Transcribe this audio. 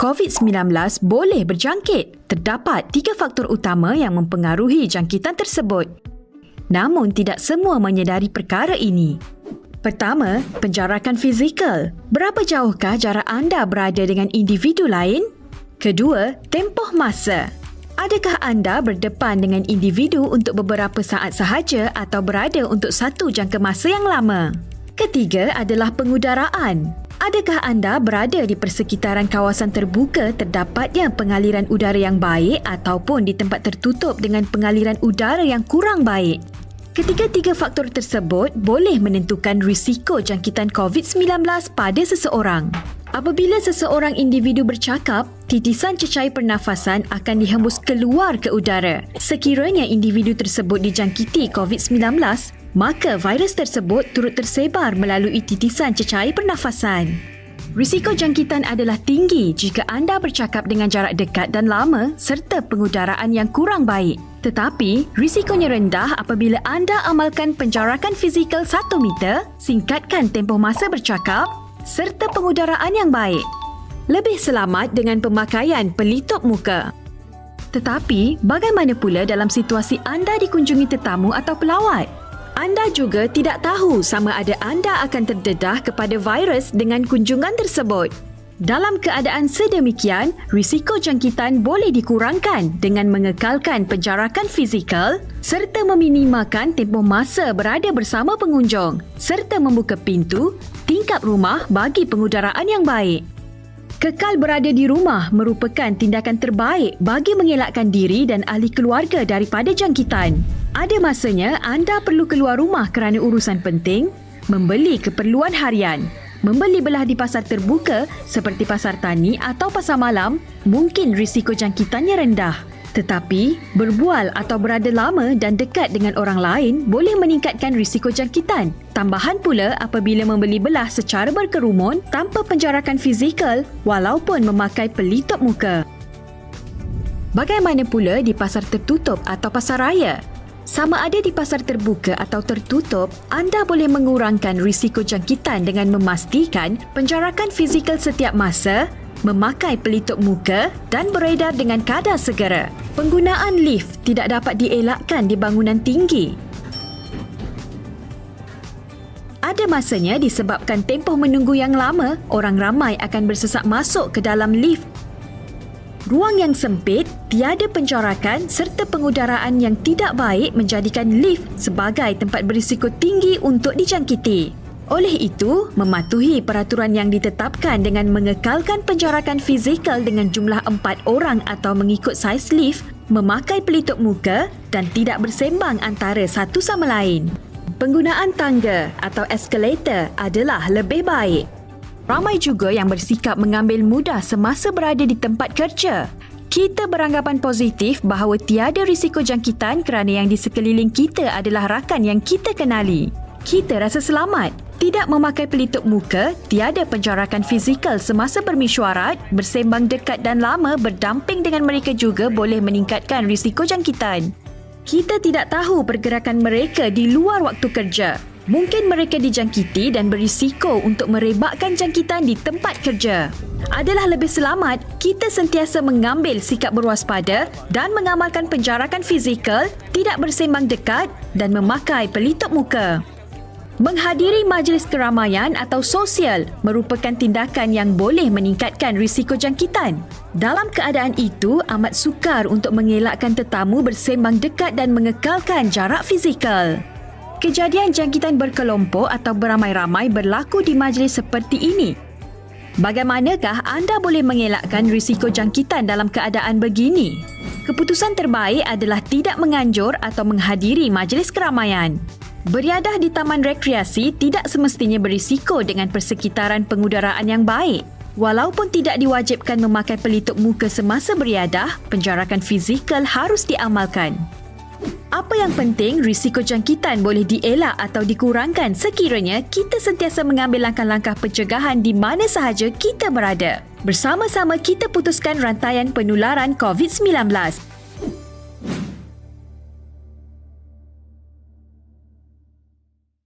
COVID-19 boleh berjangkit. Terdapat 3 faktor utama yang mempengaruhi jangkitan tersebut. Namun tidak semua menyedari perkara ini. Pertama, penjarakan fizikal. Berapa jauhkah jarak anda berada dengan individu lain? Kedua, tempoh masa. Adakah anda berdepan dengan individu untuk beberapa saat sahaja atau berada untuk satu jangka masa yang lama? Ketiga adalah pengudaraan. Adakah anda berada di persekitaran kawasan terbuka terdapatnya pengaliran udara yang baik ataupun di tempat tertutup dengan pengaliran udara yang kurang baik? Ketiga-tiga faktor tersebut boleh menentukan risiko jangkitan COVID-19 pada seseorang. Apabila seseorang individu bercakap, titisan cecair pernafasan akan dihembus keluar ke udara. Sekiranya individu tersebut dijangkiti COVID-19, maka virus tersebut turut tersebar melalui titisan cecair pernafasan. Risiko jangkitan adalah tinggi jika anda bercakap dengan jarak dekat dan lama serta pengudaraan yang kurang baik. Tetapi, risikonya rendah apabila anda amalkan penjarakan fizikal 1 meter, singkatkan tempoh masa bercakap serta pengudaraan yang baik. Lebih selamat dengan pemakaian pelitup muka. Tetapi, bagaimana pula dalam situasi anda dikunjungi tetamu atau pelawat? Anda juga tidak tahu sama ada anda akan terdedah kepada virus dengan kunjungan tersebut. Dalam keadaan sedemikian, risiko jangkitan boleh dikurangkan dengan mengekalkan penjarakan fizikal serta meminimalkan tempoh masa berada bersama pengunjung serta membuka pintu, tingkap rumah bagi pengudaraan yang baik. Kekal berada di rumah merupakan tindakan terbaik bagi mengelakkan diri dan ahli keluarga daripada jangkitan. Ada masanya anda perlu keluar rumah kerana urusan penting, membeli keperluan harian, membeli belah di pasar terbuka seperti pasar tani atau pasar malam, mungkin risiko jangkitannya rendah. Tetapi, berbual atau berada lama dan dekat dengan orang lain boleh meningkatkan risiko jangkitan. Tambahan pula apabila membeli belah secara berkerumun tanpa penjarakan fizikal walaupun memakai pelitup muka. Bagaimana pula di pasar tertutup atau pasar raya? Sama ada di pasar terbuka atau tertutup, anda boleh mengurangkan risiko jangkitan dengan memastikan penjarakan fizikal setiap masa, memakai pelitup muka dan beredar dengan kadar segera. Penggunaan lift tidak dapat dielakkan di bangunan tinggi. Ada masanya disebabkan tempoh menunggu yang lama, orang ramai akan bersesak masuk ke dalam lift. Ruang yang sempit, tiada penjarakan serta pengudaraan yang tidak baik menjadikan lift sebagai tempat berisiko tinggi untuk dijangkiti. Oleh itu, mematuhi peraturan yang ditetapkan dengan mengekalkan penjarakan fizikal dengan jumlah 4 orang atau mengikut saiz lift, memakai pelitup muka dan tidak bersembang antara satu sama lain. Penggunaan tangga atau eskalator adalah lebih baik. Ramai juga yang bersikap mengambil mudah semasa berada di tempat kerja. Kita beranggapan positif bahawa tiada risiko jangkitan kerana yang di sekeliling kita adalah rakan yang kita kenali. Kita rasa selamat. Tidak memakai pelitup muka, tiada penjarakan fizikal semasa bermesyuarat, bersembang dekat dan lama berdamping dengan mereka juga boleh meningkatkan risiko jangkitan. Kita tidak tahu pergerakan mereka di luar waktu kerja. Mungkin mereka dijangkiti dan berisiko untuk merebakkan jangkitan di tempat kerja. Adalah lebih selamat kita sentiasa mengambil sikap berwaspada dan mengamalkan penjarakan fizikal, tidak bersembang dekat dan memakai pelitup muka. Menghadiri majlis keramaian atau sosial merupakan tindakan yang boleh meningkatkan risiko jangkitan. Dalam keadaan itu, amat sukar untuk mengelakkan tetamu bersembang dekat dan mengekalkan jarak fizikal. Kejadian jangkitan berkelompok atau beramai-ramai berlaku di majlis seperti ini. Bagaimanakah anda boleh mengelakkan risiko jangkitan dalam keadaan begini? Keputusan terbaik adalah tidak menganjur atau menghadiri majlis keramaian. Beriadah di taman rekreasi tidak semestinya berisiko dengan persekitaran pengudaraan yang baik. Walaupun tidak diwajibkan memakai pelitup muka semasa beriadah, penjarakan fizikal harus diamalkan. Apa yang penting, risiko jangkitan boleh dielak atau dikurangkan sekiranya kita sentiasa mengambil langkah-langkah pencegahan di mana sahaja kita berada. Bersama-sama kita putuskan rantaian penularan COVID-19.